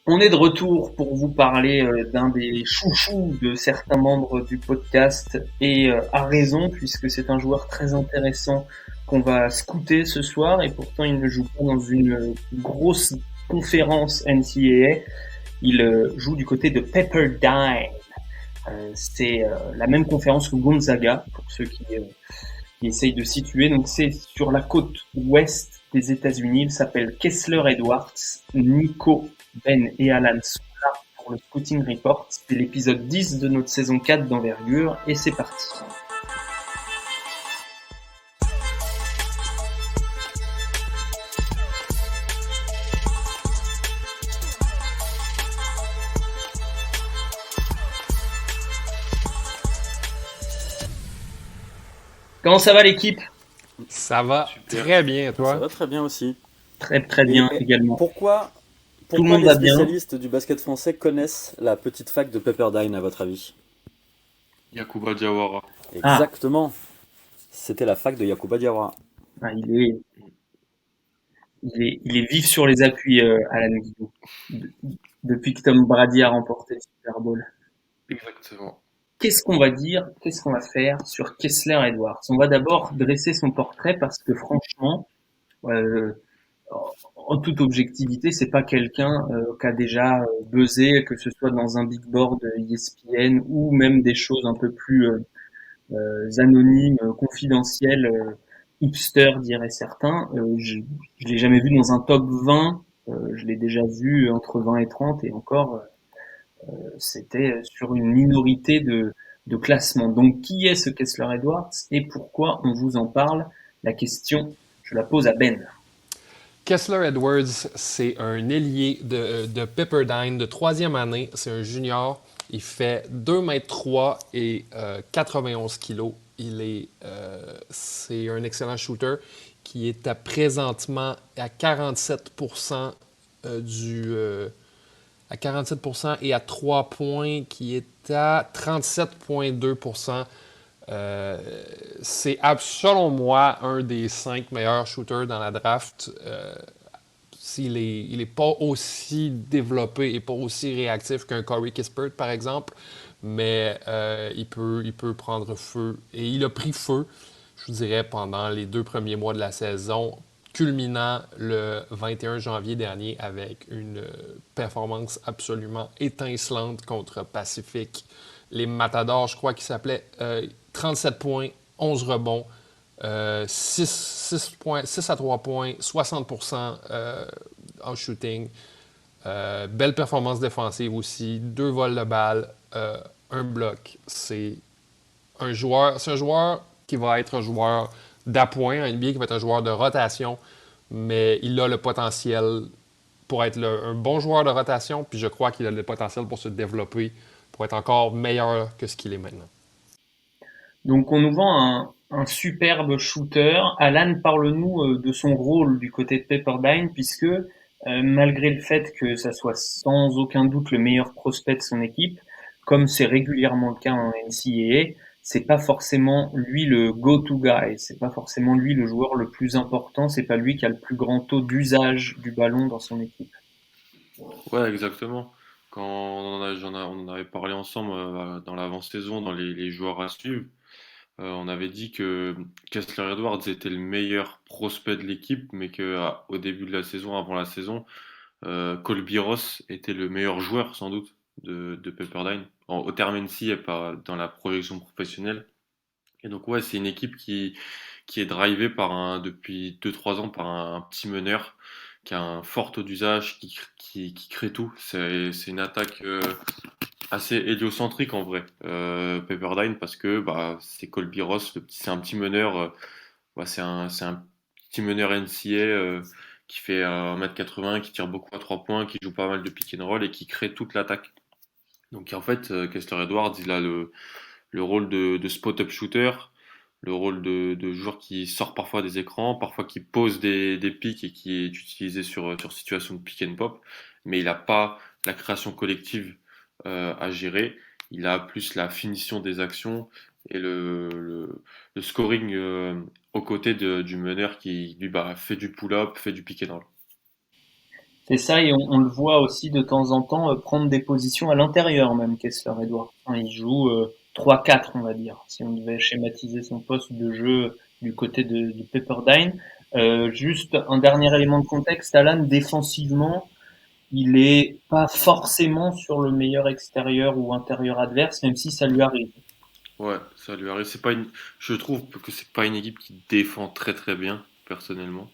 On est de retour pour vous parler d'un des chouchous de certains membres du podcast et à raison puisque c'est un joueur très intéressant qu'on va scouter ce soir et pourtant il ne joue pas dans une grosse conférence NCAA. Il joue du côté de Pepperdine. C'est la même conférence que Gonzaga pour ceux qui essayent de situer. Donc c'est sur la côte ouest des États-Unis. Il s'appelle Kessler Edwards. Nico, Ben et Alan sont là pour le Scouting Report. C'est l'épisode 10 de notre saison 4 d'envergure et c'est parti. Comment ça va l'équipe? Ça va Super. très bien, Ça toi? va très bien aussi. Très très bien également. Pourquoi, Tout le pourquoi monde les va bien. spécialistes du basket français connaissent la petite fac de Pepperdine, à votre avis? Yacouba Diawara. Exactement. C'était la fac de Yacouba Diawara. Ah, il est vif sur les appuis, Alan Guillou. Depuis que Tom Brady a remporté le Super Bowl. Exactement. Qu'est-ce qu'on va dire, qu'est-ce qu'on va faire sur Kessler Edwards? On va d'abord dresser son portrait parce que franchement, euh, en toute objectivité, c'est pas quelqu'un qui a déjà buzzé, que ce soit dans un big board ESPN ou même des choses un peu plus anonymes, confidentielles, hipster diraient certains. Je l'ai jamais vu dans un top 20. Je l'ai déjà vu entre 20 et 30 et encore c'était sur une minorité de classement. Donc, qui est ce Kessler Edwards et pourquoi on vous en parle? La question, je la pose à Ben. Kessler Edwards, c'est un ailier de Pepperdine de troisième année. C'est un junior. Il fait 2,3 m et 91 kg. C'est un excellent shooter qui est présentement à 47% à 47% et à 3 points qui est à 37,2%. C'est selon moi un des 5 meilleurs shooters dans la draft. Il est pas aussi développé et pas aussi réactif qu'un Corey Kispert, par exemple, mais il peut prendre feu. Et il a pris feu, je vous dirais, pendant les 2 premiers mois de la saison, culminant le 21 janvier dernier avec une performance absolument étincelante contre Pacific. Les Matadors, je crois qu'ils s'appelaient 37 points, 11 rebonds, 6 à 3 points, 60% en shooting. Belle performance défensive aussi, 2 vols de balle, un bloc. C'est un joueur qui va être un joueur d'appoint en NBA, qui va être un joueur de rotation, mais il a le potentiel pour être un bon joueur de rotation, puis je crois qu'il a le potentiel pour se développer, pour être encore meilleur que ce qu'il est maintenant. Donc, on nous vend un superbe shooter. Alan, parle-nous de son rôle du côté de Pepperdine, puisque malgré le fait que ça soit sans aucun doute le meilleur prospect de son équipe, comme c'est régulièrement le cas en NCAA, c'est pas forcément lui le go-to guy, c'est pas forcément lui le joueur le plus important, c'est pas lui qui a le plus grand taux d'usage du ballon dans son équipe. Ouais, exactement. Quand on en avait parlé ensemble dans l'avant-saison, dans les joueurs à suivre, on avait dit que Kessler Edwards était le meilleur prospect de l'équipe, mais au début de la saison, avant la saison, Colby Ross était le meilleur joueur sans doute de Pepperdine, au terme NC et pas dans la projection professionnelle. Et donc ouais, c'est une équipe qui est drivée depuis 2 3 ans par un petit meneur qui a un fort taux d'usage, qui crée tout. C'est une attaque assez héliocentrique en vrai, Pepperdine, parce que bah, c'est Colby Ross, c'est un petit meneur, c'est un petit meneur NCA qui fait 1,80 m, qui tire beaucoup à 3 points, qui joue pas mal de pick and roll et qui crée toute l'attaque. Donc en fait, Kessler Edwards, il a le rôle de spot-up shooter, le rôle de joueur qui sort parfois des écrans, parfois qui pose des pics et qui est utilisé sur situation de pick and pop, mais il n'a pas la création collective à gérer. Il a plus la finition des actions et le scoring aux côtés du meneur qui lui bah, fait du pull-up, fait du pick and roll. C'est ça, et on le voit aussi de temps en temps prendre des positions à l'intérieur même, Kessler Edwards. Enfin, il joue 3-4, on va dire, si on devait schématiser son poste de jeu du côté de Pepperdine. Juste un dernier élément de contexte, Alan, défensivement, il est pas forcément sur le meilleur extérieur ou intérieur adverse, même si ça lui arrive. Ouais, ça lui arrive. C'est pas une... Je trouve que c'est pas une équipe qui défend très très bien, personnellement.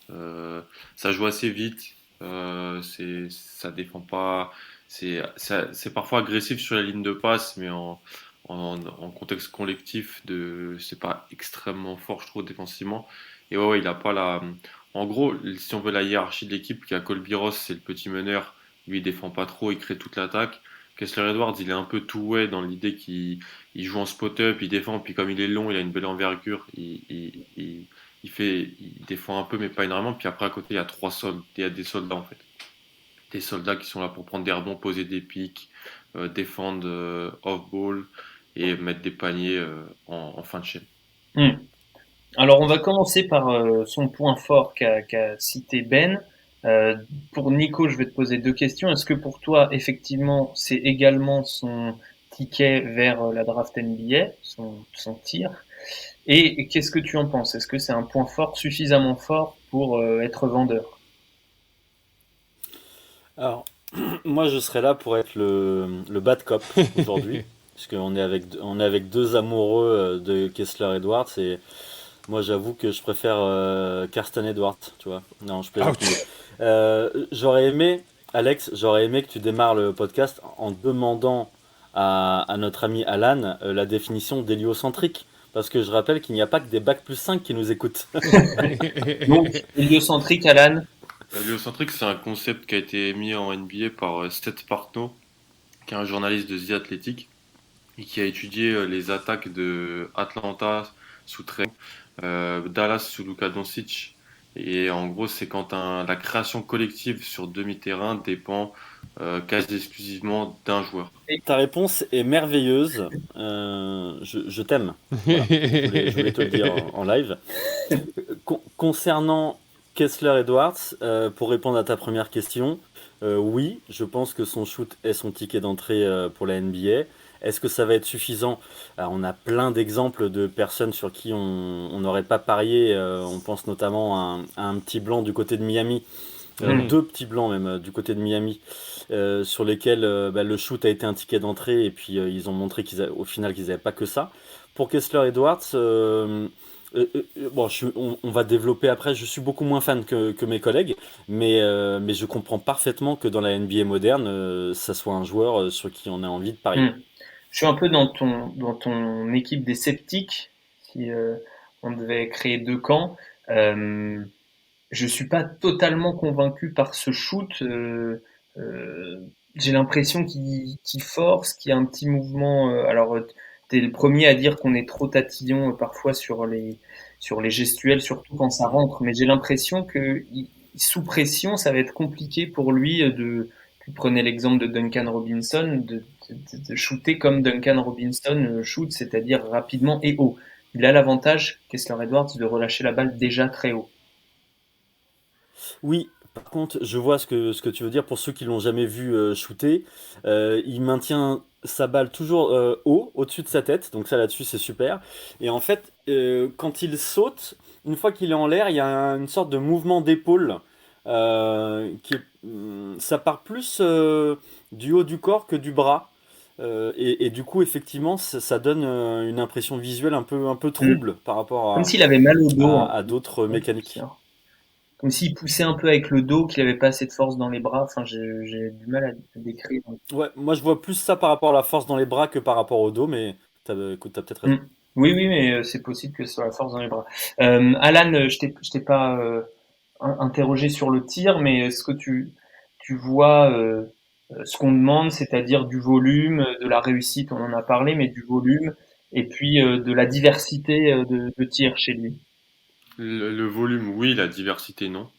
Euh, Ça joue assez vite. Ça défend pas. C'est parfois agressif sur la ligne de passe, mais en contexte collectif, c'est pas extrêmement fort, je trouve, défensivement. Et ouais, il a pas la. En gros, si on veut la hiérarchie de l'équipe, qui a Colby Ross, c'est le petit meneur. Lui, il défend pas trop, il crée toute l'attaque. Kessler Edwards, il est un peu tout ouais dans l'idée qu'il joue en spot-up, il défend, puis comme il est long, il a une belle envergure, il défend un peu, mais pas énormément. Puis après, à côté, il y a il y a des soldats en fait. Des soldats qui sont là pour prendre des rebonds, poser des pics, défendre off-ball et mettre des paniers en fin de chaîne. Hmm. Alors, on va commencer par son point fort qu'a cité Ben. Euh, pour Nico, je vais te poser deux questions. Est-ce que pour toi, effectivement, c'est également son ticket vers la draft NBA, son tir? Et qu'est-ce que tu en penses? Est-ce que c'est un point fort suffisamment fort pour être vendeur? Alors, moi, je serais là pour être le bad cop aujourd'hui, puisqu'on on est avec deux amoureux de Kessler Edwards, et moi, j'avoue que je préfère Karsten Edwards, tu vois. Non, je plaisante, mais Ouch! j'aurais aimé, Alex, j'aurais aimé que tu démarres le podcast en demandant à notre ami Alan la définition d'héliocentrique, parce que je rappelle qu'il n'y a pas que des bac+5 qui nous écoutent. Donc, héliocentrique, Alan. L'héliocentrique, c'est un concept qui a été mis en NBA par Seth Partnow, qui est un journaliste de The Athletic et qui a étudié les attaques de Atlanta sous Trey, Dallas sous Luka Doncic. Et en gros, c'est quand la création collective sur demi-terrain dépend quasi exclusivement d'un joueur. Ta réponse est merveilleuse. Je t'aime. Voilà. Je voulais te le dire en live. Concernant Kessler Edwards, pour répondre à ta première question, oui, je pense que son shoot est son ticket d'entrée pour la NBA. Est-ce que ça va être suffisant? Alors, on a plein d'exemples de personnes sur qui on n'aurait pas parié. On pense notamment à un petit blanc du côté de Miami, Hmm. deux petits blancs même du côté de Miami, sur lesquels bah, le shoot a été un ticket d'entrée et puis ils ont montré au final qu'ils n'avaient pas que ça. Pour Kessler Edwards, bon, on va développer après. Je suis beaucoup moins fan que mes collègues, mais je comprends parfaitement que dans la NBA moderne, ça soit un joueur sur qui on a envie de parier. Hmm. Je suis un peu dans ton équipe des sceptiques, si on devait créer deux camps. Euh, je suis pas totalement convaincu par ce shoot. Euh, j'ai l'impression qu'il force, qu'il y a un petit mouvement. Alors, t'es le premier à dire qu'on est trop tatillon parfois sur les gestuels, surtout quand ça rentre. Mais j'ai l'impression que sous pression, ça va être compliqué pour lui de. Tu prenais l'exemple de Duncan Robinson, de shooter comme Duncan Robinson shoot, c'est-à-dire rapidement et haut. Il a l'avantage, Kessler Edwards, de relâcher la balle déjà très haut. Oui, par contre, je vois ce que tu veux dire. Pour ceux qui l'ont jamais vu shooter, il maintient sa balle toujours haut, au-dessus de sa tête. Donc ça là-dessus, c'est super. Et en fait, quand il saute, une fois qu'il est en l'air, il y a une sorte de mouvement d'épaule ça part plus du haut du corps que du bras. Et du coup, effectivement, ça donne une impression visuelle un peu Mm. trouble par rapport Comme s'il avait mal au dos, un à peu. d'autres Ouais, mécaniques. comme s'il poussait un peu avec le dos, qu'il avait pas assez de force dans les bras. Enfin, j'ai du mal à décrire. Ouais, moi je vois plus ça par rapport à la force dans les bras que par rapport au dos, mais écoute, t'as peut-être Mm. raison. Oui, oui, mais c'est possible que ce soit la force dans les bras. Alan, je t'ai pas interrogé sur le tir, mais est-ce que tu vois ce qu'on demande, c'est-à-dire du volume, de la réussite, on en a parlé, mais du volume, et puis de la diversité de tir chez lui. Le volume, oui, la diversité, non.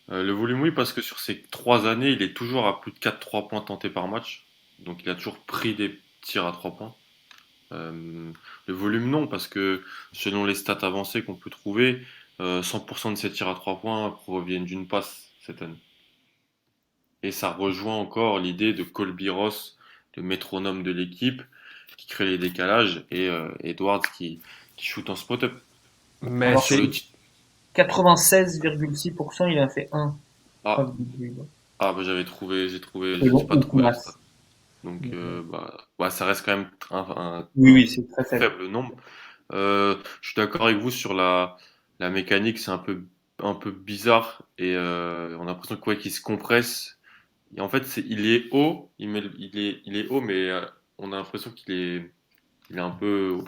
Le volume, oui, parce que sur ces 3 années, il est toujours à plus de 4 3 points tentés par match. Donc il a toujours pris des tirs à 3 points. Le volume, non, parce que selon les stats avancées qu'on peut trouver, 100% de ses tirs à 3 points proviennent d'une passe cette année. Et ça rejoint encore l'idée de Colby Ross, le métronome de l'équipe, qui crée les décalages, et Edwards qui shoot en spot-up. Mais Alors, Sur le c'est. titre. 96,6%, il en fait un. Ah, bah C'est j'ai bon, pas ou trouvé la stat. masse. Donc, bah, ça reste quand même Oui, oui, c'est très faible. faible nombre. Je suis d'accord avec vous sur la mécanique, c'est un peu bizarre et on a l'impression que, ouais, qu'il se compresse. Et en fait, il est haut, il est haut, mais on a l'impression il est un peu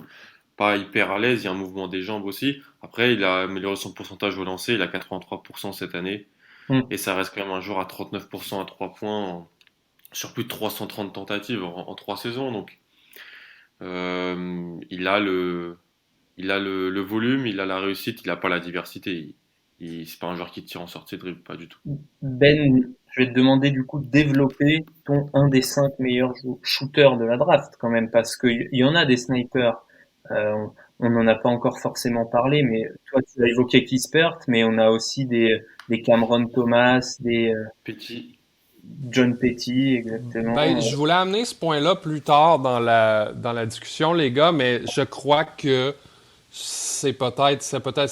pas hyper à l'aise. Il y a un mouvement des jambes aussi. Après, il a amélioré son pourcentage au lancer, il a 83% cette année Hmm. et ça reste quand même un joueur à 39% à 3 points sur plus de 330 tentatives en 3 saisons. Donc, il a le volume, il a la réussite, il a pas la diversité. C'est pas un joueur qui tire en sortie de dribble, pas du tout. Ben, je vais te demander du coup de développer un des 5 meilleurs shooters de la draft quand même, parce qu'il y en a des snipers. On n'en a pas encore forcément parlé, mais toi tu as évoqué Kispert, mais on a aussi des Cameron Thomas, des Petit, John Petty, Ben, exactement. je voulais amener ce point-là plus tard dans la discussion, les gars, mais je crois que ça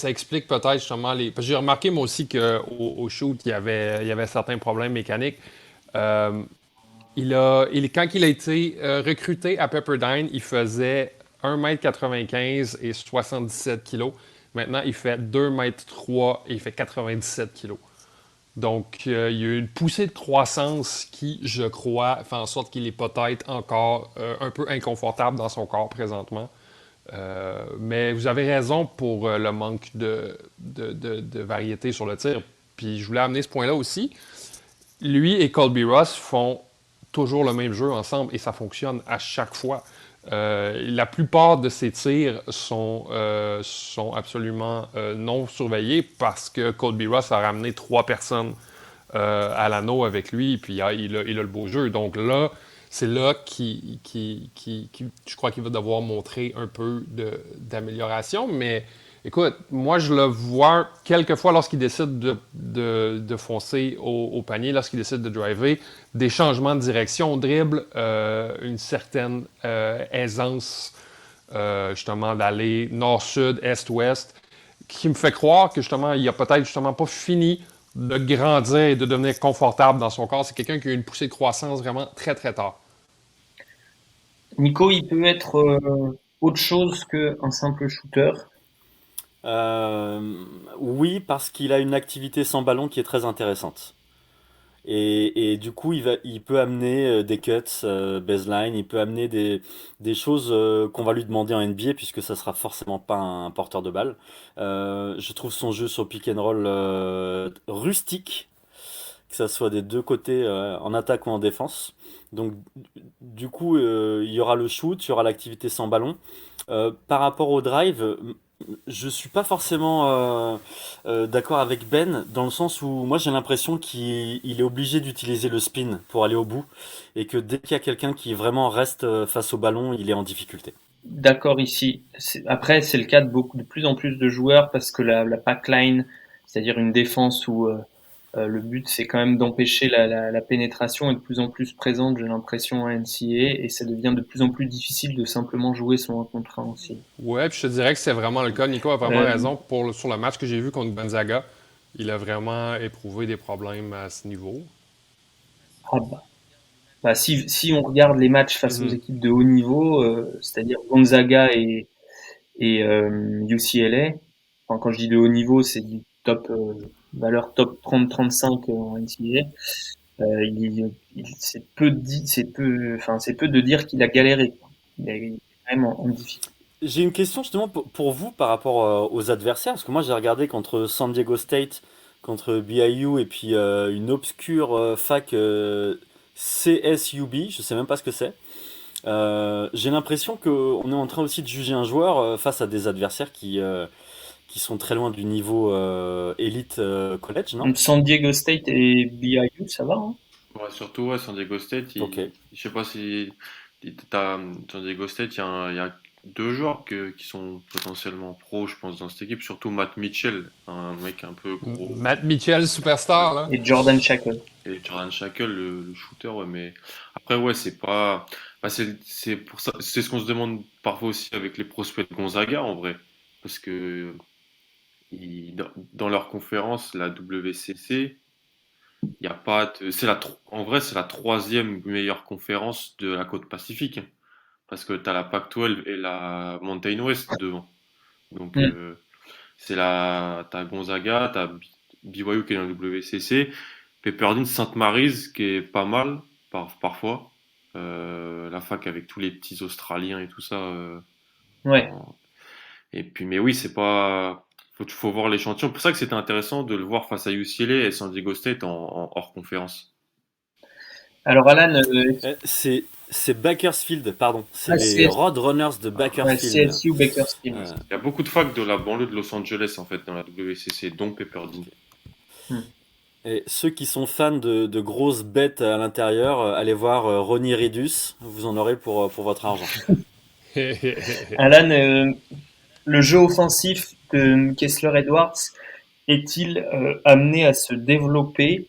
explique peut-être justement les. Parce que j'ai remarqué moi aussi qu'au au shoot, il y avait certains problèmes mécaniques. Euh, quand il a été recruté à Pepperdine, il faisait 1,95 m et 77 kilos. Maintenant, il fait 2,3 m et il fait 97 kilos. Donc, il y a eu une poussée de croissance qui, je crois, fait en sorte qu'il est peut-être encore un peu inconfortable dans son corps présentement. Mais vous avez raison pour le manque de variété sur le tir. Puis je voulais amener ce point-là aussi. Lui et Colby Ross font toujours le même jeu ensemble et ça fonctionne à chaque fois. La plupart de ses tirs sont absolument non surveillés parce que Colby Ross a ramené 3 personnes à l'anneau avec lui, puis il a le beau jeu. Donc là, c'est là je crois qu'il va devoir montrer un peu d'amélioration. Mais écoute, moi, je le vois quelquefois lorsqu'il décide de foncer au panier, lorsqu'il décide de driver, des changements de direction au dribble, une certaine aisance, justement, d'aller nord-sud, est-ouest, qui me fait croire que justement, il a peut-être justement pas fini de grandir et de devenir confortable dans son corps. C'est quelqu'un qui a eu une poussée de croissance vraiment très, très tard. Nico, il peut être autre chose qu'un simple shooter. Euh, oui, parce qu'il a une activité sans ballon qui est très intéressante. Et du coup, il peut amener des cuts baseline, il peut amener des choses qu'on va lui demander en NBA puisque ça sera forcément pas un porteur de balle. Je trouve son jeu sur pick and roll rustique, que ça soit des deux côtés en attaque ou en défense. Donc du coup, il y aura le shoot, il y aura l'activité sans ballon. Par rapport au drive, je suis pas forcément d'accord avec Ben dans le sens où moi j'ai l'impression qu'il est obligé d'utiliser le spin pour aller au bout et que dès qu'il y a quelqu'un qui vraiment reste face au ballon, il est en difficulté. D'accord ici. Après, c'est le cas de plus en plus de joueurs parce que la backline, c'est-à-dire une défense où le but c'est quand même d'empêcher la pénétration est de plus en plus présente, j'ai l'impression, en NCAA et ça devient de plus en plus difficile de simplement jouer son 1 contre 1 aussi. Ouais, puis je te dirais que c'est vraiment le cas. Nico a vraiment Euh, raison. Sur le match que j'ai vu contre Gonzaga, il a vraiment éprouvé des problèmes à ce niveau. ah bah, si on regarde les matchs face aux Mhm. équipes de haut niveau, c'est-à-dire Gonzaga et UCLA, enfin, quand je dis de haut niveau, c'est du top valeur top 30-35 en NCAA. C'est peu de dire qu'il a galéré, quoi. Il est quand même en difficulté. J'ai une question justement pour vous par rapport aux adversaires, parce que moi j'ai regardé contre San Diego State, contre BYU et puis une obscure fac CSUB, je sais même pas ce que c'est. J'ai l'impression qu'on est en train aussi de juger un joueur face à des adversaires qui sont très loin du niveau élite college, non? San Diego State et BYU, ça va, hein? Ouais, surtout, ouais, San Diego State, Ok. je sais pas si t'as, San Diego State, il y a deux joueurs qui sont potentiellement pros, je pense, dans cette équipe, surtout Matt Mitchell, un mec un peu gros, Matt Mitchell, superstar, là. Et Jordan Shackle. et Jordan Shackle, le shooter, ouais, mais après, ouais, c'est pas. Bah, c'est pour ça, c'est ce qu'on se demande parfois aussi avec les prospects de Gonzaga, en vrai. Parce que dans leur conférence, la WCC, il y a pas en vrai, c'est la troisième meilleure conférence de la côte Pacifique, hein. Parce que tu as la Pac-12 et la Mountain West devant. Donc, Mm. t'as Gonzaga, t'as BYU qui est dans le WCC, Pepperdine, Sainte Maryse qui est pas mal parfois. La fac avec tous les petits Australiens et tout ça. Ouais. en- Et puis, mais oui, c'est pas. Faut voir l'échantillon. C'est pour ça que c'était intéressant de le voir face à UCLA et San Diego State en hors conférence. Alors Alan, C'est Bakersfield, pardon. C'est les CS, Roadrunners de ouais, Bakersfield. CSU Bakersfield. Euh, Il y a beaucoup de facs de la banlieue de Los Angeles en fait dans la WCC, dont Pepperdine. Hmm. et ceux qui sont fans de grosses bêtes à l'intérieur, allez voir Ronnie Ridus. Vous en aurez pour votre argent. Alan, le jeu offensif de Kessler Edwards est-il amené à se développer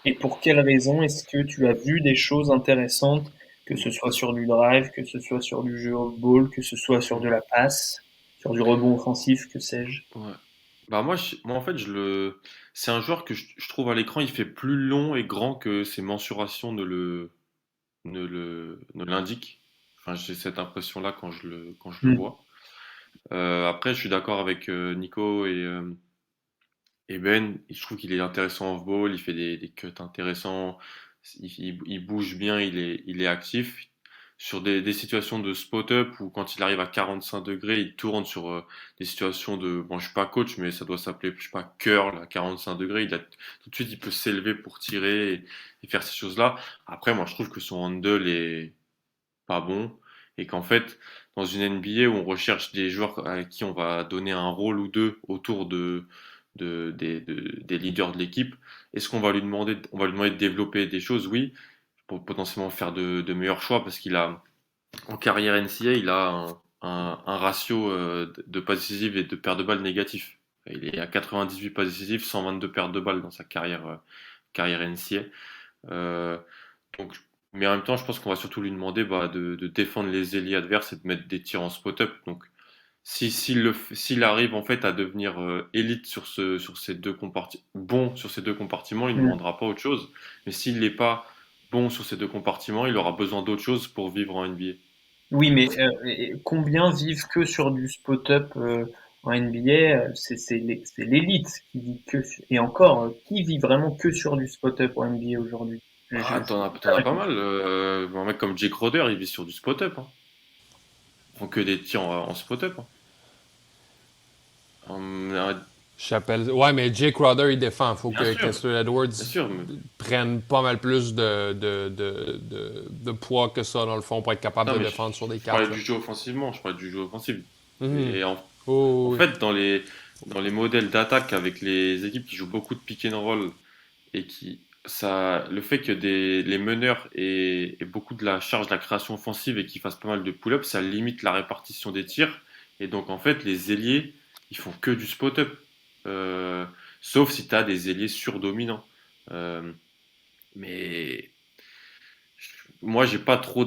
et pour quelles raisons est-ce que tu as vu des choses intéressantes, que ce soit sur du drive, que ce soit sur du jeu off-ball, que ce soit sur de la passe, sur du rebond offensif, que sais-je? Ouais. Bah moi en fait c'est un joueur que je trouve à l'écran il fait plus long et grand que ses mensurations ne l'indiquent. Enfin j'ai cette impression là quand je le Hmm. vois. Après je suis d'accord avec Nico et Ben. Je trouve qu'il est intéressant off ball, il fait des cuts intéressants, il bouge bien, il est actif. Sur des situations de spot-up où quand il arrive à 45 degrés, il tourne sur des situations de, bon, je suis pas coach, mais ça doit s'appeler, je sais pas, curl à 45 degrés. Tout de suite, il peut s'élever pour tirer et faire ces choses-là. Après, moi, je trouve que son handle est pas bon et qu'en fait, dans une NBA où on recherche des joueurs à qui on va donner un rôle ou deux autour des leaders de l'équipe, est-ce qu'on va lui demander, on va lui demander de développer des choses? Oui, pour potentiellement faire de meilleurs choix parce qu'il a, en carrière NCA, il a un ratio de passes décisives et de pertes de balles négatif. Il est à 98 passes décisives, 122 pertes de balles dans sa carrière NCA. Donc, mais en même temps, je pense qu'on va surtout lui demander de défendre les ailiers adverses et de mettre des tirs en spot-up. Donc, s'il arrive en fait à devenir élite sur ces deux compartiments, bon sur ces deux compartiments, il ne Hmm. demandera pas autre chose. Mais s'il n'est pas bon sur ces deux compartiments, il aura besoin d'autre chose pour vivre en NBA. Oui, mais et combien vivent que sur du spot-up en NBA? C'est l'élite qui vit et encore, qui vit vraiment que sur du spot-up en NBA aujourd'hui? Ah, C'est t'en ça as la pas question. mal. Un mec comme Jake Crowder, il vit sur du spot-up, hein. Ils font que des tirs en spot-up, hein. Un- Chappelle. Ouais, mais Jay Crowder, il défend. Faut bien que sûr, Kessler Edwards bien sûr. Mais, prenne pas mal plus de poids que ça, dans le fond, pour être capable non, de mais défendre sur des je parlais cartes, là. du jeu offensivement, je parlais du jeu offensif. Mhm. Et Oh, en oui. fait, dans les modèles d'attaque avec les équipes qui jouent beaucoup de pick and roll et le fait que les meneurs aient beaucoup de la charge de la création offensive et qu'ils fassent pas mal de pull-up, ça limite la répartition des tirs. Et donc, en fait, les ailiers, ils font que du spot-up. Euh, Sauf si tu as des ailiers surdominants. Euh, mais moi, j'ai pas trop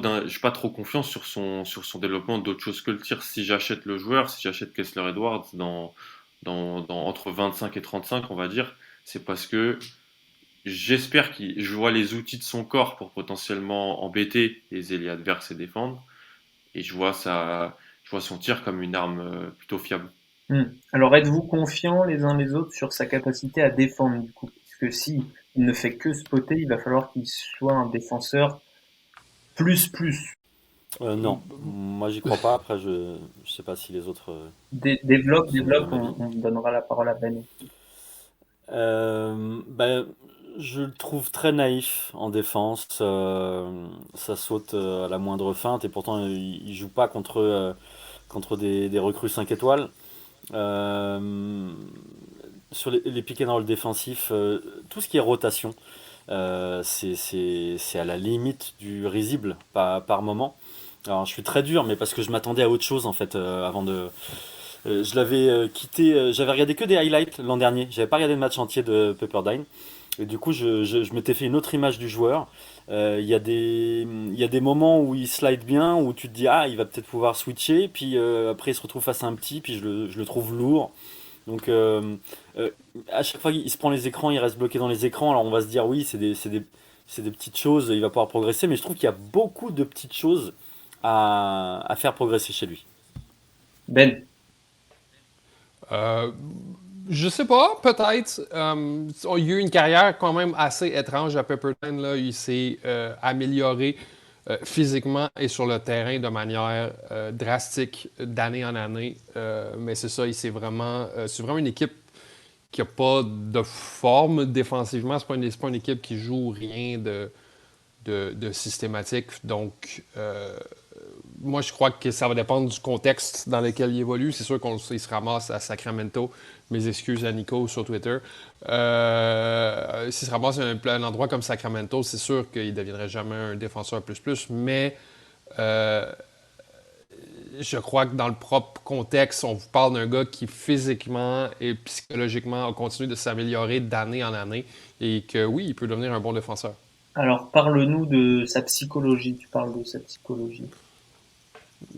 confiance sur son développement d'autre chose que le tir. Si j'achète le joueur, si j'achète Kessler Edwards entre 25 et 35, on va dire, c'est parce que j'espère je vois les outils de son corps pour potentiellement embêter les ailiers adverses et défendre. Et je vois son tir comme une arme plutôt fiable. Hmm. Alors êtes-vous confiants les uns les autres sur sa capacité à défendre du coup? Parce que si il ne fait que spotter, il va falloir qu'il soit un défenseur plus. Non, moi j'y crois pas. Après, je sais pas si les autres sont du Développe, même avis. on donnera la parole à Ben. Ben, je le trouve très naïf en défense. Ça saute à la moindre feinte et pourtant il joue pas contre des recrues 5 étoiles. Euh, sur les pick and roll défensifs, tout ce qui est rotation, c'est à la limite du risible par moment. Alors, je suis très dur, mais parce que je m'attendais à autre chose en fait avant de. Je l'avais quitté. J'avais regardé que des highlights l'an dernier. J'avais pas regardé le match entier de Pepperdine. Et du coup, je m'étais fait une autre image du joueur. Il y a des moments où il slide bien, où tu te dis, ah, il va peut-être pouvoir switcher. Puis après, il se retrouve face à un petit, puis je le trouve lourd. Donc, euh, à chaque fois, il se prend les écrans, il reste bloqué dans les écrans. Alors, on va se dire, oui, c'est des petites choses, il va pouvoir progresser. Mais je trouve qu'il y a beaucoup de petites choses à faire progresser chez lui. Ben, Euh, je sais pas, peut-être. Il y a eu une carrière quand même assez étrange à Pepperdine. Là. Il s'est amélioré physiquement et sur le terrain de manière drastique d'année en année. Mais c'est ça, c'est vraiment une équipe qui n'a pas de forme défensivement. C'est pas une équipe qui joue rien de systématique. Donc, moi, je crois que ça va dépendre du contexte dans lequel il évolue. C'est sûr qu'on il se ramasse à Sacramento. Mes excuses à Nico sur Twitter. S'il se ramasse à un endroit comme Sacramento, c'est sûr qu'il ne deviendrait jamais un défenseur plus. Mais euh, je crois que dans le propre contexte, on vous parle d'un gars qui physiquement et psychologiquement a continué de s'améliorer d'année en année et que oui, il peut devenir un bon défenseur. alors parle-nous de sa psychologie. Tu parles de sa psychologie.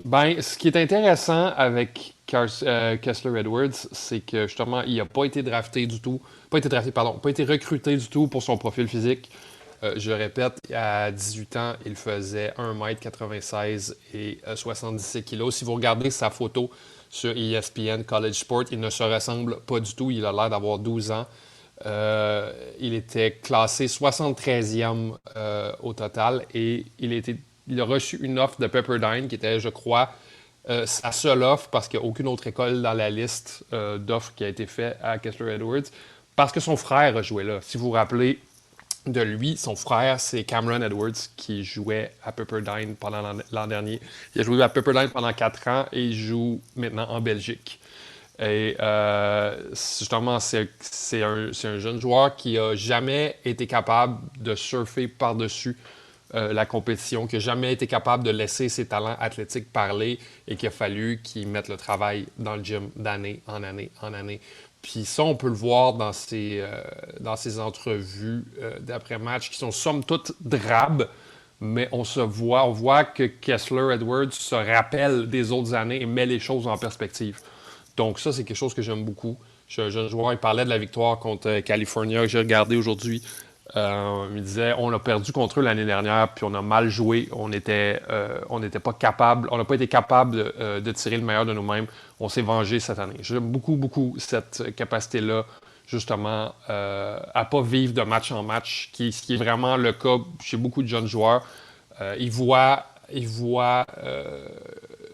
Ben, ce qui est intéressant avec Kessler Edwards, c'est que justement, il n'a pas été drafté du tout, pas été drafté, pardon, pas été recruté du tout pour son profil physique. Je le répète, à 18 ans, il faisait 1m96 et 77 kilos. Si vous regardez sa photo sur ESPN College Sport, il ne se ressemble pas du tout. Il a l'air d'avoir 12 ans. Il était classé 73e au total et il a reçu une offre de Pepperdine qui était, je crois, sa seule offre parce qu'il n'y a aucune autre école dans la liste d'offres qui a été faite à Kessler Edwards parce que son frère a joué là. Si vous vous rappelez de lui, son frère, c'est Cameron Edwards qui jouait à Pepperdine pendant l'an dernier. Il a joué à Pepperdine pendant 4 ans et il joue maintenant en Belgique. Et justement, c'est un jeune joueur qui a jamais été capable de surfer par-dessus la compétition, qui n'a jamais été capable de laisser ses talents athlétiques parler et qu'il a fallu qu'il mette le travail dans le gym d'année en année en année. Puis ça, on peut le voir dans ses entrevues d'après-match qui sont somme toute drabes, mais on voit que Kessler Edwards se rappelle des autres années et met les choses en perspective. Donc ça, c'est quelque chose que j'aime beaucoup. Je suis un jeune joueur, il parlait de la victoire contre California que j'ai regardé aujourd'hui. Il disait on a perdu contre eux l'année dernière, puis on a mal joué. On n'était pas capable, on n'a pas été capable de tirer le meilleur de nous-mêmes. On s'est vengé cette année. J'aime beaucoup cette capacité-là, justement, à pas vivre de match en match, ce qui est vraiment le cas chez beaucoup de jeunes joueurs. Ils voient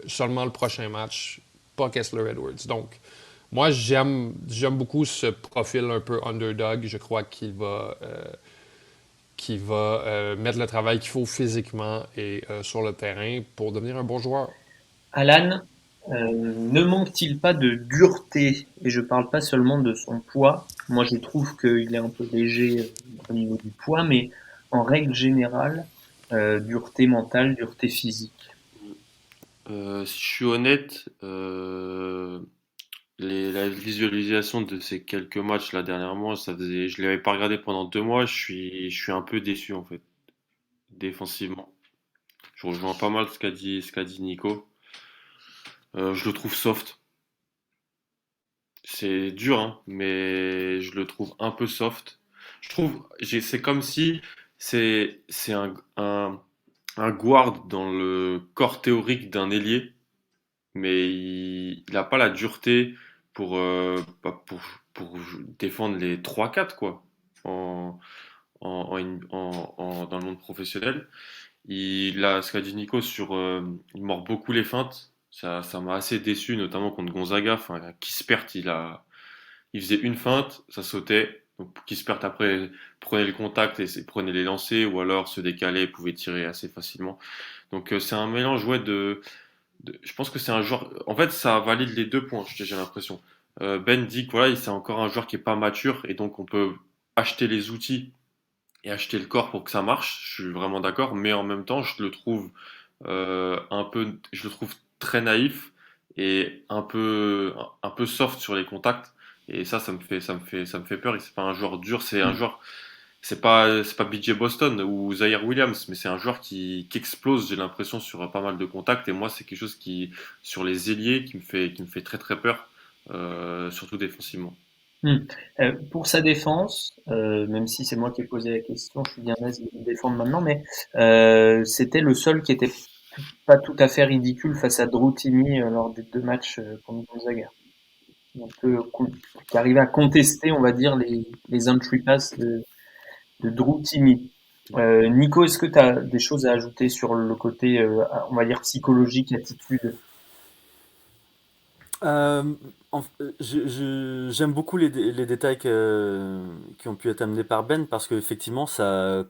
seulement le prochain match, pas Kessler Edwards. Donc, moi, j'aime beaucoup ce profil un peu underdog. Je crois qu'il va mettre le travail qu'il faut physiquement et sur le terrain pour devenir un bon joueur. Alan, ne manque-t-il pas de dureté? Et je parle pas seulement de son poids. Moi, je trouve qu'il est un peu léger au niveau du poids, mais en règle générale, dureté mentale, dureté physique. Si je suis honnête, la visualisation de ces quelques matchs là dernièrement, je l'avais pas regardé pendant 2 mois. Je suis un peu déçu en fait, défensivement. Je rejoins pas mal ce qu'a dit Nico. Je le trouve soft. C'est dur, hein, mais je le trouve un peu soft. C'est comme si c'est un guard dans le corps théorique d'un ailier, mais il n'a pas la dureté pour, pour défendre les 3-4 quoi, en, dans le monde professionnel. Ce qu'a dit Nico il mord beaucoup les feintes. Ça m'a assez déçu, notamment contre Gonzaga. Enfin, Kispert, il faisait une feinte, ça sautait. Donc Kispert après prenait le contact et prenait les lancers, ou alors se décalait, pouvait tirer assez facilement. Donc c'est un mélange ouais, je pense que c'est un joueur. En fait, ça valide les 2 points, j'ai l'impression. Ben dit que voilà, c'est encore un joueur qui est pas mature et donc on peut acheter les outils et acheter le corps pour que ça marche. Je suis vraiment d'accord, mais en même temps, je le trouve je le trouve très naïf et un peu soft sur les contacts. Et ça me fait peur. Et c'est pas un joueur dur, c'est un joueur, c'est pas BJ Boston ou Zaire Williams, mais c'est un joueur qui explose, j'ai l'impression, sur pas mal de contacts. Et moi, c'est quelque chose sur les ailiers, qui me fait très très peur, surtout défensivement. Hmm. Pour sa défense, même si c'est moi qui ai posé la question, je suis bien aise de le défendre maintenant, mais c'était le seul qui était pas tout à fait ridicule face à Drew Timmy lors des 2 matchs contre Gonzaga. Qui arrivait à contester, on va dire, les entry pass de Drew Timmy. Nico, est-ce que tu as des choses à ajouter sur le côté, on va dire, psychologique, attitude? Euh, J'aime beaucoup les détails qui ont pu être amenés par Ben parce qu'effectivement,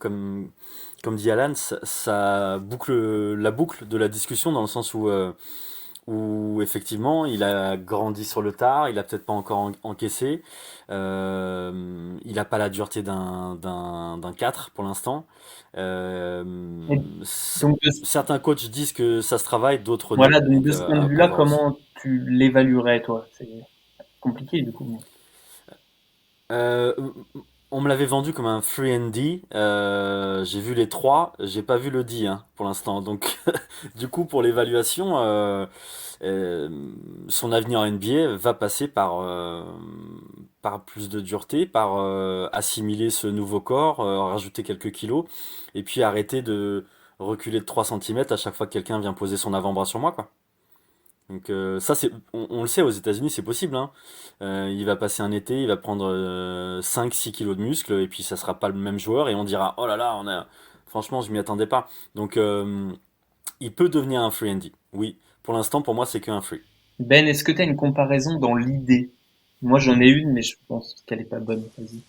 comme dit Alan, ça boucle la boucle de la discussion dans le sens où effectivement il a grandi sur le tard, il a peut-être pas encore encaissé, il a pas la dureté d'un 4 pour l'instant. Euh, Et donc, Certains coachs disent que ça se travaille, d'autres non. voilà, donc Donc de ce point de après vue-là, voir aussi. comment tu l'évaluerais, toi? C'est compliqué, du coup. Euh, on me l'avait vendu comme un free and D. J'ai vu les trois, j'ai pas vu le D hein, pour l'instant. Donc, du coup, pour l'évaluation, euh, son avenir en NBA va passer par plus de dureté, par assimiler ce nouveau corps, rajouter quelques kilos, et puis arrêter de reculer de 3 centimètres à chaque fois que quelqu'un vient poser son avant-bras sur moi, quoi. Donc ça, on le sait, aux États-Unis, c'est possible, hein. Il va passer un été, il va prendre 5-6 kilos de muscle, et puis ça sera pas le même joueur, et on dira, oh là là, franchement, je m'y attendais pas. Donc il peut devenir un free Andy. Oui, pour l'instant, pour moi, c'est qu'un free. Ben, est-ce que tu as une comparaison dans l'idée? Moi, j'en ai une, mais je pense qu'elle est pas bonne. Vas-y.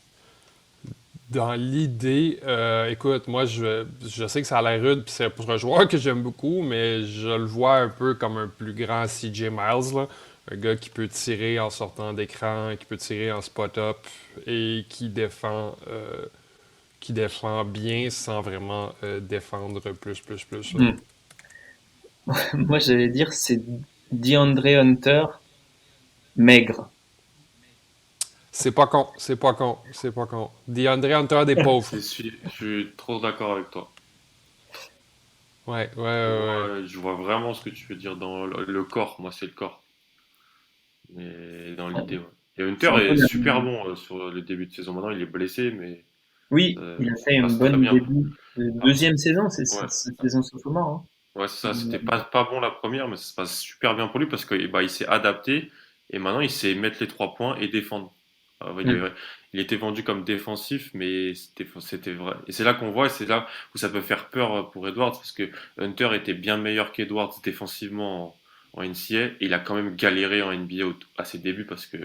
Dans l'idée, écoute, moi, je sais que ça a l'air rude, puis c'est pour un joueur que j'aime beaucoup, mais je le vois un peu comme un plus grand CJ Miles, là. Un gars qui peut tirer en sortant d'écran, qui peut tirer en spot-up et qui défend bien sans vraiment défendre plus, là. Hmm. Moi, j'allais dire, c'est DeAndre Hunter maigre. C'est pas con, c'est pas con, c'est pas con. DeAndre Hunter des pauvres. Je suis trop d'accord avec toi. Ouais, ouais, ouais, ouais. Je vois vraiment ce que tu veux dire dans le corps. Moi, c'est le corps. Mais dans l'idée, ouais. Et C'est Hunter un peu est la... super bon sur le début de saison. Maintenant, il est blessé, mais Oui, il a fait ça une passe très bonne bien. début de Ah, deuxième saison, c'est ouais, cette saison sophomore, ouais, c'est ça. hein. C'était pas bon la première, mais ça se passe super bien pour lui parce que bah, il s'est adapté et maintenant il sait mettre les 3 points et défendre. Hmm. Il était vendu comme défensif, mais c'était vrai. Et c'est là qu'on voit, et c'est là où ça peut faire peur pour Edwards parce que Hunter était bien meilleur qu'Edwards défensivement en NCAA et il a quand même galéré en NBA à ses débuts parce que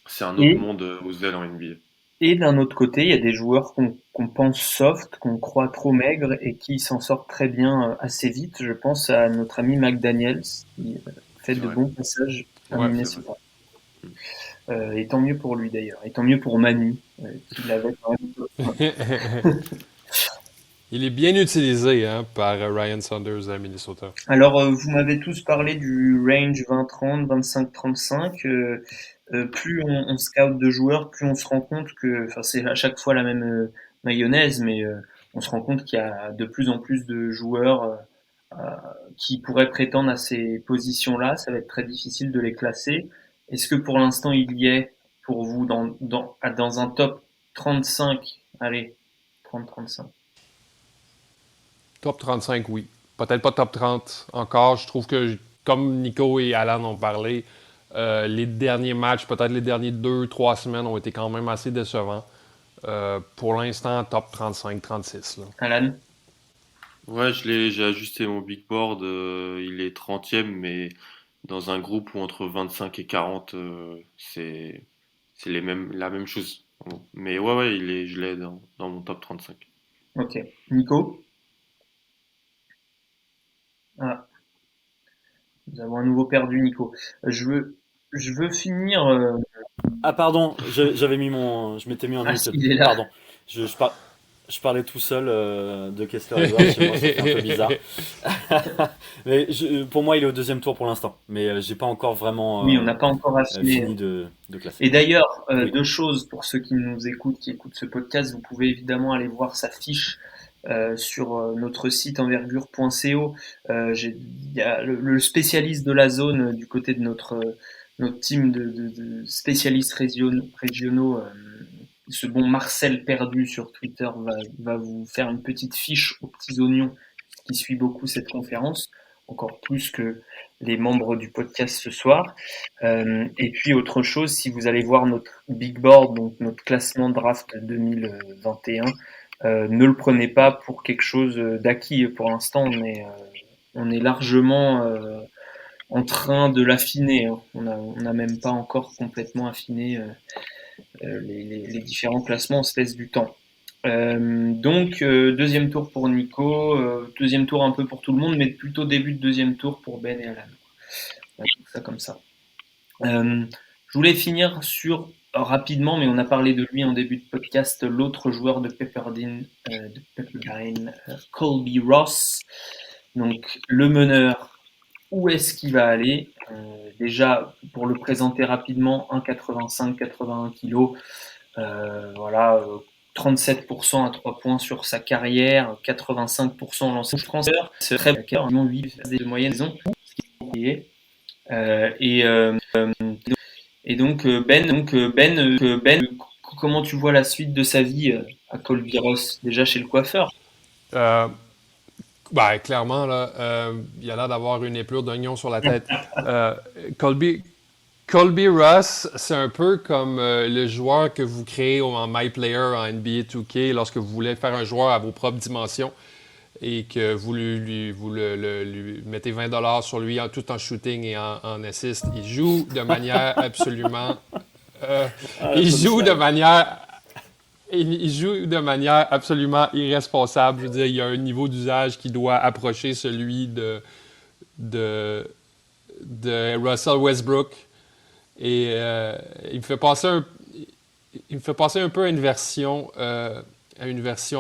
c'est un autre Et, monde aux ailes en NBA. et d'un autre côté, il y a des joueurs qu'on pense soft, qu'on croit trop maigres et qui s'en sortent très bien assez vite. Je pense à notre ami McDaniels, qui fait C'est de vrai. bons passages à Ouais. C'est vrai. Minnesota. Et tant mieux pour lui d'ailleurs. Et tant mieux pour Manu, qui l'avait quand même. Il est bien utilisé hein, par Ryan Saunders à Minnesota. Alors, vous m'avez tous parlé du range 20-30, 25-35. Plus on scout de joueurs, plus on se rend compte que, enfin, c'est à chaque fois la même mayonnaise, mais on se rend compte qu'il y a de plus en plus de joueurs euh, qui pourraient prétendre à ces positions-là. Ça va être très difficile de les classer. Est-ce que pour l'instant il y est pour vous dans un top 35? Allez, 30-35. Top 35, oui. Peut-être pas top 30 encore. Je trouve que, comme Nico et Alan ont parlé, les derniers matchs, peut-être les derniers 2, 3 semaines, ont été quand même assez décevants. Pour l'instant, top 35, 36. Là. Alan? Ouais, j'ai ajusté mon big board. Il est 30e, mais dans un groupe où entre 25 et 40, c'est la même chose. Mais ouais, ouais, je l'ai dans mon top 35. Ok. Nico? Ah, nous avons à nouveau perdu Nico. Je veux finir. Ah pardon, j'avais mis je m'étais mis en Ah, si, muted. il est là. Pardon. Je parle. Je parlais tout seul de Kessler Edwards, chez moi, ça fait un peu bizarre. Mais pour moi, il est au deuxième tour pour l'instant. Mais j'ai pas encore Oui, vraiment on n'a pas encore affiné. fini de classer. Et d'ailleurs, Oui. deux choses pour ceux qui nous écoutent, qui écoutent ce podcast, vous pouvez évidemment aller voir sa fiche sur notre site envergure.co. Il y a le spécialiste de la zone du côté de notre team de spécialistes régionaux. Ce bon Marcel Perdu sur Twitter va vous faire une petite fiche aux petits oignons qui suit beaucoup cette conférence, encore plus que les membres du podcast ce soir. Et puis autre chose, si vous allez voir notre big board, donc notre classement draft 2021, ne le prenez pas pour quelque chose d'acquis. Pour l'instant, on est largement en train de l'affiner. Hein. On n'a même pas encore complètement affiné les différents classements. On se laisse du temps. Donc deuxième tour pour Nico, deuxième tour un peu pour tout le monde, mais plutôt début de deuxième tour pour Ben et Alan. Ça comme ça. Je voulais finir sur rapidement, mais on a parlé de lui en début de podcast, l'autre joueur de Pepperdine, Colby Ross. Donc le meneur, où est-ce qu'il va aller Déjà, pour le présenter rapidement, 1,85, 81 kg, voilà, 37% à 3 points sur sa carrière, 85% en lancer français. C'est très bon, 8 de moyenne saison, ce qui est et donc comment tu vois la suite de sa vie à Colby Ross, déjà chez le coiffeur? Euh, Ben, clairement, là, il a l'air d'avoir une épure d'oignon sur la tête. Euh, Colby, Colby Ross, c'est un peu comme le joueur que vous créez en MyPlayer en NBA 2K lorsque vous voulez faire un joueur à vos propres dimensions et que vous lui mettez 20$ sur lui tout en shooting et en assist. Il joue de manière absolument... euh, Ah, la il joue de punchline. manière il joue de manière absolument irresponsable. Je veux dire, il y a un niveau d'usage qui doit approcher celui de, de Russell Westbrook. Et il me fait passer un peu à une version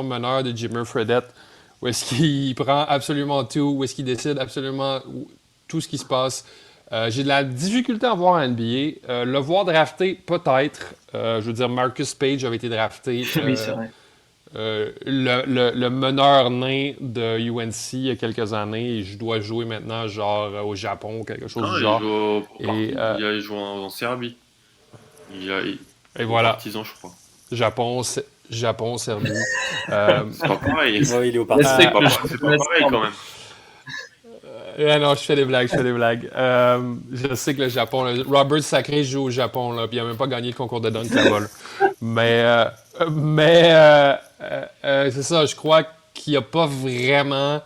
meneur de Jimmer Fredette, où est-ce qu'il prend absolument tout, où est-ce qu'il décide absolument tout ce qui se passe. J'ai de la difficulté à voir en NBA. Le voir drafté, peut-être. Je veux dire, Marcus Page avait été drafté. Oui, c'est vrai. Le meneur nain de UNC il y a quelques années, et je dois jouer maintenant genre au Japon, quelque chose Non, du il genre. joue Et, il a joué en Serbie. et Au voilà, Partizan, je crois. Japon, Japon, Serbie. Euh, C'est pas pareil. Ouais, il est au C'est Partizan. Respecte pas, le c'est pas championnat pareil quand serbe. même. non, je fais des blagues, je fais des blagues. Je sais que le Japon, Robert Sacré joue au Japon, là, puis il a même pas gagné le concours de dunk là-bas. Là. Mais, c'est ça, je crois qu'il n'y a pas vraiment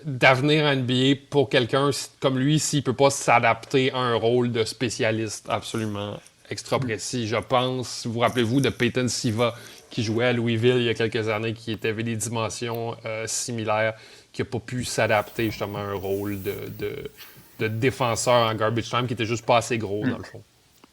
d'avenir en NBA pour quelqu'un comme lui s'il peut pas s'adapter à un rôle de spécialiste absolument extra précis. Je pense, vous rappelez-vous de Peyton Siva qui jouait à Louisville il y a quelques années, qui avait des dimensions similaires, qui n'a pas pu s'adapter justement à un rôle de défenseur en garbage time, qui était juste pas assez gros dans le fond.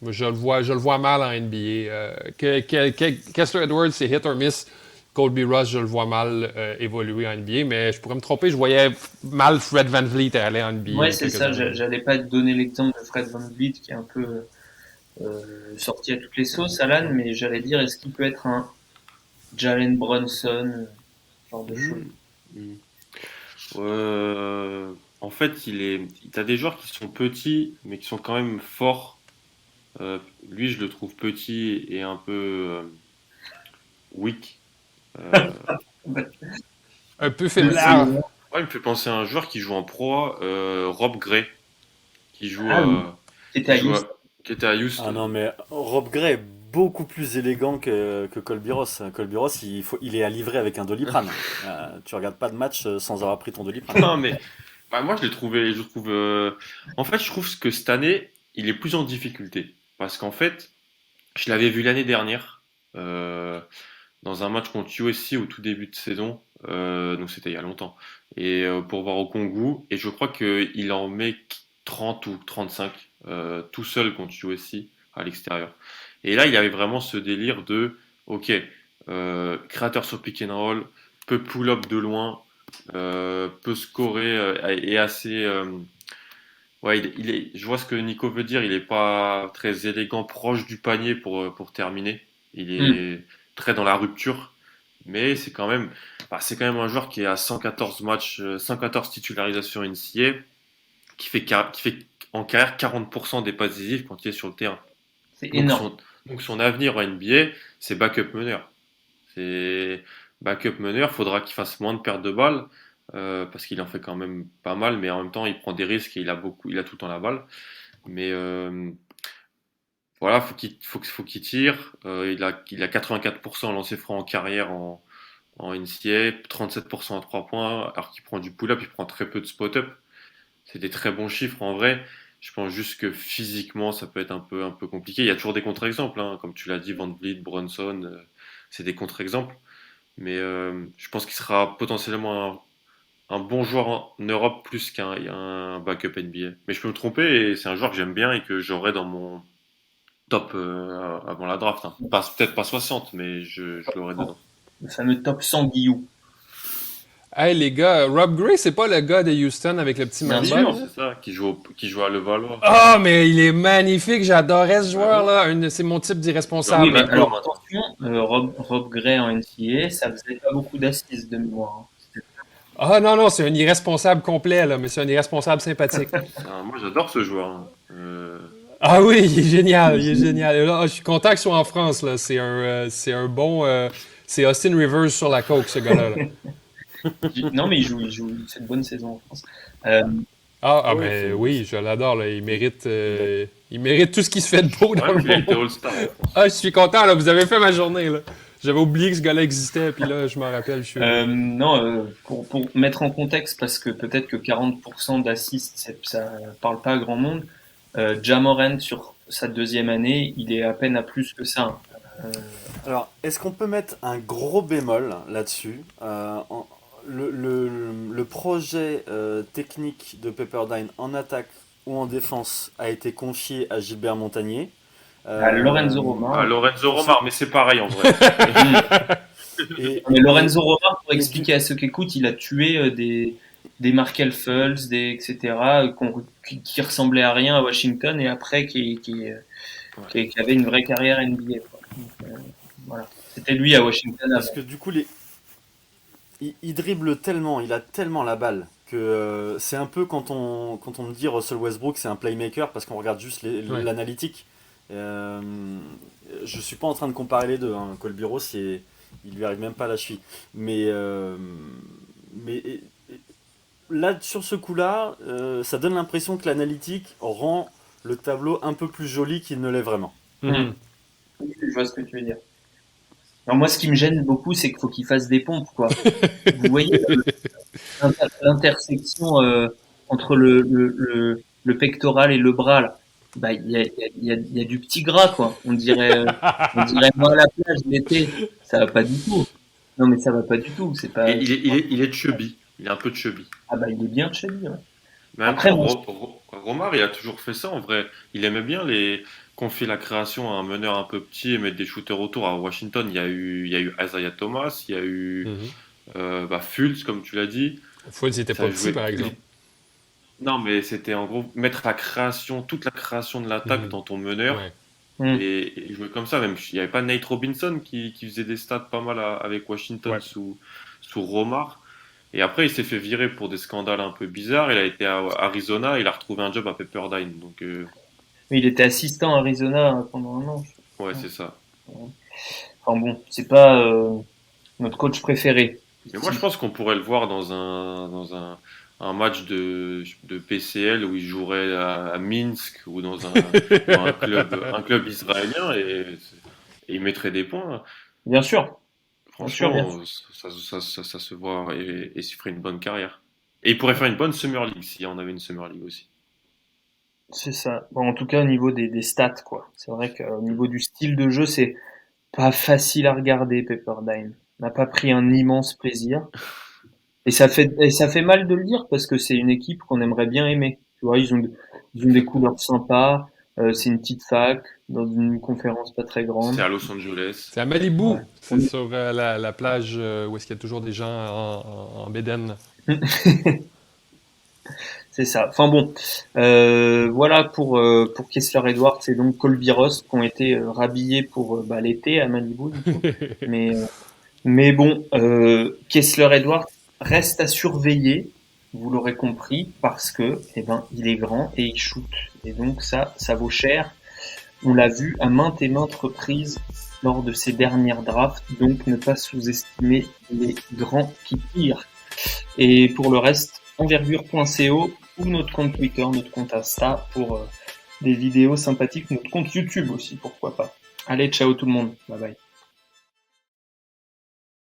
Je le vois mal en NBA. Kessler Edwards, c'est hit or miss. Colby Ross, je le vois mal évoluer en NBA, mais je pourrais me tromper. Je voyais mal Fred VanVleet aller en NBA il Ouais, y a c'est quelques ça. années. J'allais pas te donner l'exemple de Fred VanVleet qui est un peu sorti à toutes les sauces, Alan, mais j'allais dire est-ce qu'il peut être un Jalen Brunson, ce genre de choses. Hmm. Hmm. En fait, t'as des joueurs qui sont petits, mais qui sont quand même forts. Lui, je le trouve petit et un peu weak. Euh, Un peu Merci. faiblard. ouais, il me fait penser à un joueur qui joue en pro, Rob Gray, qui joue, Ah oui, c'était qui à joue Houston. qui était à Ah Houston. non, mais Rob Gray est beaucoup plus élégant que Colby Ross. Colby Ross, il est à livrer avec un Doliprane. Tu regardes pas de match sans avoir pris ton Doliprane. Non, mais bah, moi, je trouve, en fait, je trouve que cette année, il est plus en difficulté. Parce qu'en fait, je l'avais vu l'année dernière, euh, dans un match contre USC au tout début de saison, donc c'était il y a longtemps, et pour voir au Congo, et je crois qu'il en met 30 ou 35 tout seul contre USC à l'extérieur. Et là, il y avait vraiment ce délire de, ok, créateur sur pick and roll, peut pull-up de loin, peut scorer et assez. Ouais, je vois ce que Nico veut dire. Il est pas très élégant, proche du panier pour terminer. Il Hmm. est très dans la rupture, mais c'est quand même un joueur qui est à 114 matchs, 114 titularisations NCAA, qui fait en carrière 40% des passes décisives quand il est sur le terrain. C'est Donc énorme. son avenir en NBA, c'est backup meneur. C'est backup meneur, faudra qu'il fasse moins de pertes de balles parce qu'il en fait quand même pas mal, mais en même temps il prend des risques et il a tout le temps la balle. Mais voilà, faut qu'il tire. Il a 84% lancé franc en carrière en NCAA, 37% à 3 points, alors qu'il prend du pull-up, il prend très peu de spot-up. C'est des très bons chiffres en vrai. Je pense juste que physiquement, ça peut être un peu compliqué. Il y a toujours des contre-exemples, hein. Comme tu l'as dit, Van Vliet, Brunson, c'est des contre-exemples. Mais je pense qu'il sera potentiellement un bon joueur en Europe plus qu'un backup NBA. Mais je peux me tromper et c'est un joueur que j'aime bien et que j'aurai dans mon top avant la draft, hein. Peut-être pas 60, mais je l'aurai dedans. Le fameux top 100 Guillou. Hey les gars, Rob Gray, c'est pas le gars de Houston avec le petit Bien man sûr. bun, là? C'est ça, qui joue à Levallois. Ah, mais il est magnifique, j'adorais ce Ah joueur bon? là, c'est mon type Oui, d'irresponsable. mais Maintenant, alors maintenant. attention, Rob Gray en NCAA, ça faisait pas beaucoup d'assises de mémoire, hein. Ah non, non, c'est un irresponsable complet là, mais c'est un irresponsable sympathique. Moi j'adore ce joueur, hein. Ah oui, il est génial, il est génial. Et là, je suis content qu'il soit en France là, c'est un bon, c'est Austin Rivers sur la coke ce gars-là. Là. Non, mais il fait une bonne saison en France. Euh, Ah Ouais, ben oui, je l'adore là, il mérite tout ce qui se fait de beau dans Ouais, le puis il a été monde. All-Star en France. Ah, je suis content là, vous avez fait ma journée là. J'avais oublié que ce gars-là existait, puis là, je m'en rappelle, je suis heureux. non, pour mettre en contexte, parce que peut-être que 40% d'assists, ça parle pas à grand monde. Ja Morant, sur sa deuxième année, il est à peine à plus que ça. Euh, Alors, est-ce qu'on peut mettre un gros bémol là-dessus? Le projet technique de Pepperdine en attaque ou en défense a été confié à Gilbert Montagnier. à Lorenzo Ah, Romar. Lorenzo Pour ce- Romar, mais c'est pareil en vrai. et, Mais et, Lorenzo Romar, pour et du, expliquer à ceux qui écoutent, il a tué des Markel Fultz, etc., qui ressemblaient à rien à Washington et après Ouais. qui avaient une vraie carrière NBA, quoi. Donc, voilà. C'était lui à Washington parce avant. que du coup, il dribble tellement, il a tellement la balle que c'est un peu quand on me dit Russell Westbrook, c'est un playmaker parce qu'on regarde juste Ouais. l'analytique. Euh, je suis pas en train de comparer les deux, hein. Colby Ross, il lui arrive même pas à la cheville. Mais là, sur ce coup-là, ça donne l'impression que l'analytique rend le tableau un peu plus joli qu'il ne l'est vraiment. Mhm. Je vois ce que tu veux dire. Alors moi, ce qui me gêne beaucoup, c'est qu'il faut qu'il fasse des pompes, quoi. Vous voyez l'intersection entre le pectoral et le bras, là. Bah, il y a du petit gras, quoi. On dirait moi à la plage l'été. Ça va pas du tout. Non, mais ça va pas du tout. C'est pas. Il est chubby. Il est un peu chubby. Ah bah, il est bien chubby, ouais. Mais en même Après, temps, bon, Romar, il a toujours fait ça en vrai. Il aimait bien confier la création à un meneur un peu petit et mettre des shooters autour. À Washington, il y a eu Isaiah Thomas, il y a eu Mhm. Fultz, comme tu l'as dit. Fultz n'était Ça pas petit, jouait. par exemple. Non, mais c'était en gros mettre toute la création de l'attaque Mhm. dans ton meneur Ouais. hum, et jouer comme ça. Même il n'y avait pas Nate Robinson qui faisait des stats pas mal avec Washington Ouais. sous Romar. Et après, il s'est fait virer pour des scandales un peu bizarres. Il a été à Arizona, il a retrouvé un job à Pepperdine. Donc, il était assistant à Arizona pendant un an. ouais, c'est ça. Enfin bon, c'est pas notre coach préféré. Mais moi, je pense qu'on pourrait le voir un match de PCL où il jouerait à Minsk ou dans un club israélien et il mettrait des points. Bien sûr, bien sûr, bien sûr. Franchement, ça se voit et il se ferait une bonne carrière. Et il pourrait faire une bonne Summer League si on avait une Summer League aussi. C'est ça. Bon, en tout cas, au niveau des stats, quoi. C'est vrai qu'au niveau du style de jeu, c'est pas facile à regarder, Pepperdine. On n'a pas pris un immense plaisir. Et ça fait mal de le dire parce que c'est une équipe qu'on aimerait bien aimer. Tu vois, ils ont des couleurs sympas. C'est une petite fac dans une conférence pas très grande. C'est à Los Angeles. C'est à Malibu. Ouais. C'est sur la plage où est-ce qu'il y a toujours des gens en bédaine. C'est ça. Enfin bon, voilà pour Kessler Edwards et donc Colby Ross qui ont été rhabillés pour l'été à Malibu. Du coup. Mais bon, Kessler Edwards reste à surveiller, vous l'aurez compris, parce que il est grand et il shoot. Et donc ça vaut cher. On l'a vu à maintes et maintes reprises lors de ces dernières drafts, donc ne pas sous-estimer les grands qui tirent. Et pour le reste, envergure.co ou notre compte Twitter, notre compte Insta pour des vidéos sympathiques, notre compte YouTube aussi, pourquoi pas. Allez, ciao tout le monde, bye bye.